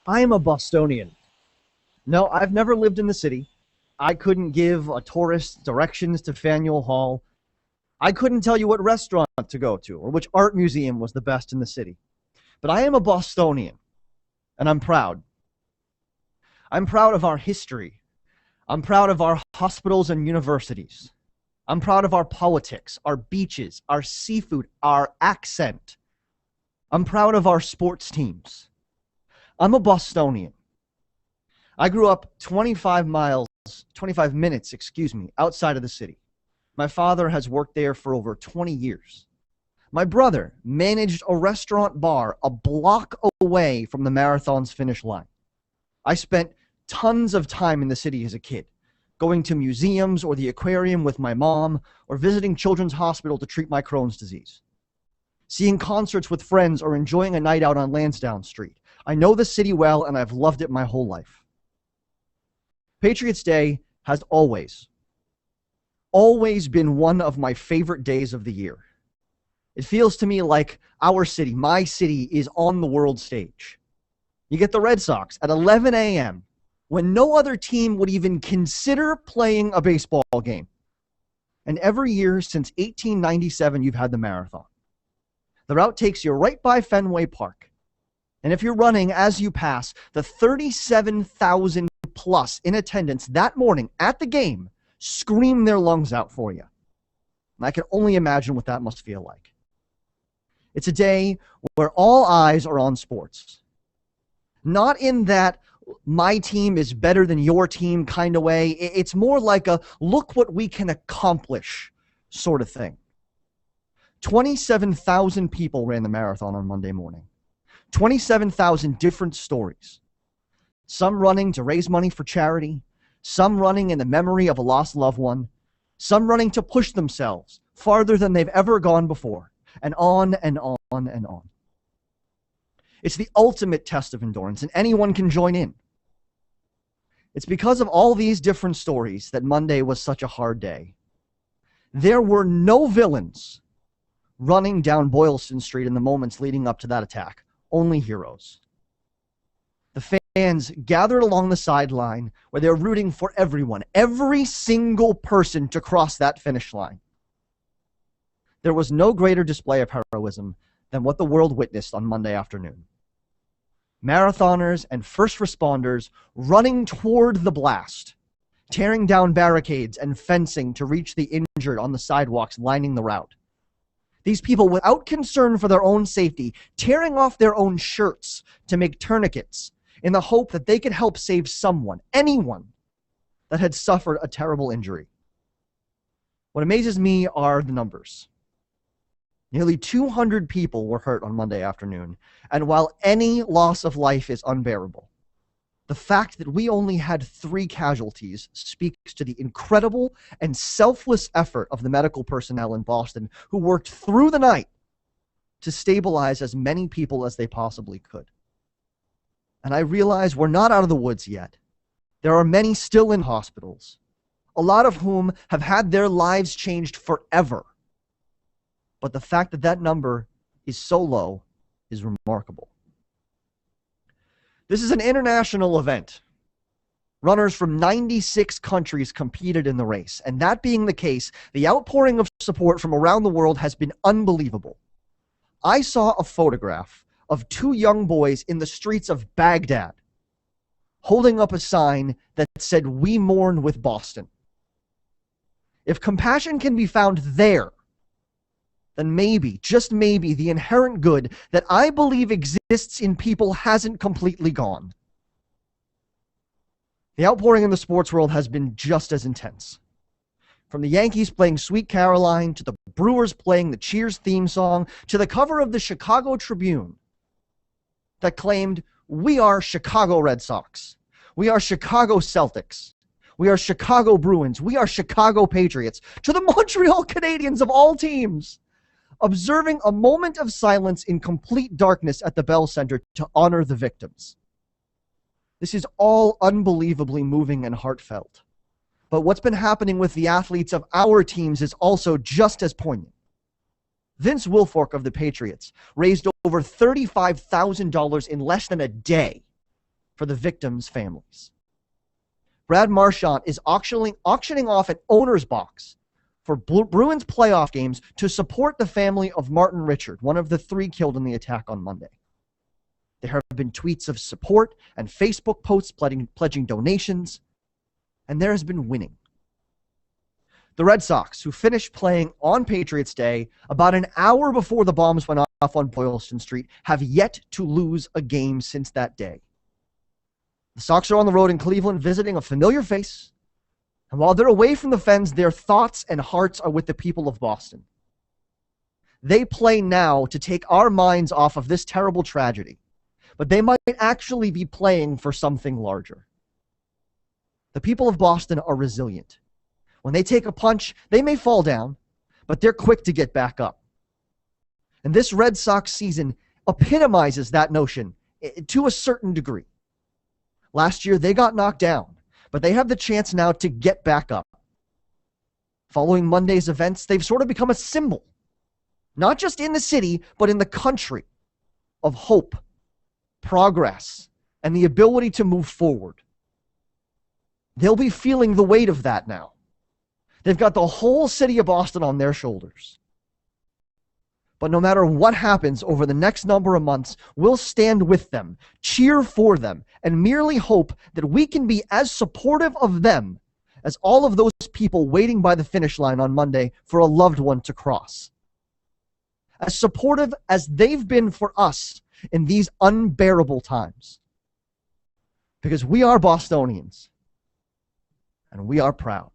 I am a Bostonian. No, I've never lived in the city. I couldn't give a tourist directions to Faneuil Hall. I couldn't tell you what restaurant to go to or which art museum was the best in the city. But I am a Bostonian, and I'm proud. I'm proud of our history. I'm proud of our hospitals and universities. I'm proud of our politics, our beaches, our seafood, our accent. I'm proud of our sports teams. I'm a Bostonian. I grew up 25 minutes, outside of the city. My father has worked there for over 20 years. My brother managed a restaurant bar a block away from the marathon's finish line. I spent tons of time in the city as a kid, going to museums or the aquarium with my mom, or visiting Children's Hospital to treat my Crohn's disease. Seeing concerts with friends or enjoying a night out on Lansdowne Street. I know the city well, and I've loved it my whole life. Patriots Day has always been one of my favorite days of the year. It feels to me like our city, my city, is on the world stage. You get the Red Sox at 11 a.m. when no other team would even consider playing a baseball game. And every year since 1897, you've had the marathon. The route takes you right by Fenway Park. And if you're running as you pass, the 37,000 plus in attendance that morning at the game scream their lungs out for you. And I can only imagine what that must feel like. It's a day where all eyes are on sports. Not in that my team is better than your team kind of way. It's more like a look what we can accomplish sort of thing. 27,000 people ran the marathon on Monday morning. 27,000 different stories. Some running to raise money for charity, some running in the memory of a lost loved one, some running to push themselves farther than they've ever gone before, and on and on and on. It's the ultimate test of endurance, and anyone can join in. It's because of all these different stories that Monday was such a hard day. There were no villains running down Boylston Street in the moments leading up to that attack. Only heroes. The fans gathered along the sideline where they're rooting for everyone, every single person to cross that finish line. There was no greater display of heroism than what the world witnessed on Monday afternoon. Marathoners and first responders running toward the blast, tearing down barricades and fencing to reach the injured on the sidewalks lining the route. These people, without concern for their own safety, tearing off their own shirts to make tourniquets in the hope that they could help save someone, anyone, that had suffered a terrible injury. What amazes me are the numbers. Nearly 200 people were hurt on Monday afternoon, and while any loss of life is unbearable, the fact that we only had 3 casualties speaks to the incredible and selfless effort of the medical personnel in Boston who worked through the night to stabilize as many people as they possibly could. And I realize we're not out of the woods yet. There are many still in hospitals, a lot of whom have had their lives changed forever. But the fact that that number is so low is remarkable. This is an international event. Runners from 96 countries competed in the race, and that being the case, the outpouring of support from around the world has been unbelievable. I saw a photograph of 2 young boys in the streets of Baghdad holding up a sign that said, "We mourn with Boston." If compassion can be found there, then maybe, just maybe, the inherent good that I believe exists in people hasn't completely gone. The outpouring in the sports world has been just as intense. From the Yankees playing Sweet Caroline, to the Brewers playing the Cheers theme song, to the cover of the Chicago Tribune that claimed, "We are Chicago Red Sox. We are Chicago Celtics. We are Chicago Bruins. We are Chicago Patriots," to the Montreal Canadiens of all teams, observing a moment of silence in complete darkness at the Bell Center to honor the victims. This is all unbelievably moving and heartfelt. But what's been happening with the athletes of our teams is also just as poignant. Vince Wilfork of the Patriots raised over $35,000 in less than a day for the victims' families. Brad Marchand is auctioning off an owner's box for Bruins playoff games to support the family of Martin Richard, one of the 3 killed in the attack on Monday. There have been tweets of support and Facebook posts pledging donations, and there has been winning. The Red Sox, who finished playing on Patriots Day about an hour before the bombs went off on Boylston Street, have yet to lose a game since that day. The Sox are on the road in Cleveland visiting a familiar face, and while they're away from the Fens, their thoughts and hearts are with the people of Boston. They play now to take our minds off of this terrible tragedy, but they might actually be playing for something larger. The people of Boston are resilient. When they take a punch, they may fall down, but they're quick to get back up. And this Red Sox season epitomizes that notion to a certain degree. Last year, they got knocked down, but they have the chance now to get back up. Following Monday's events, they've sort of become a symbol, not just in the city, but in the country, of hope, progress, and the ability to move forward. They'll be feeling the weight of that now. They've got the whole city of Boston on their shoulders. But no matter what happens over the next number of months, we'll stand with them, cheer for them, and merely hope that we can be as supportive of them as all of those people waiting by the finish line on Monday for a loved one to cross. As supportive as they've been for us in these unbearable times. Because we are Bostonians, and we are proud.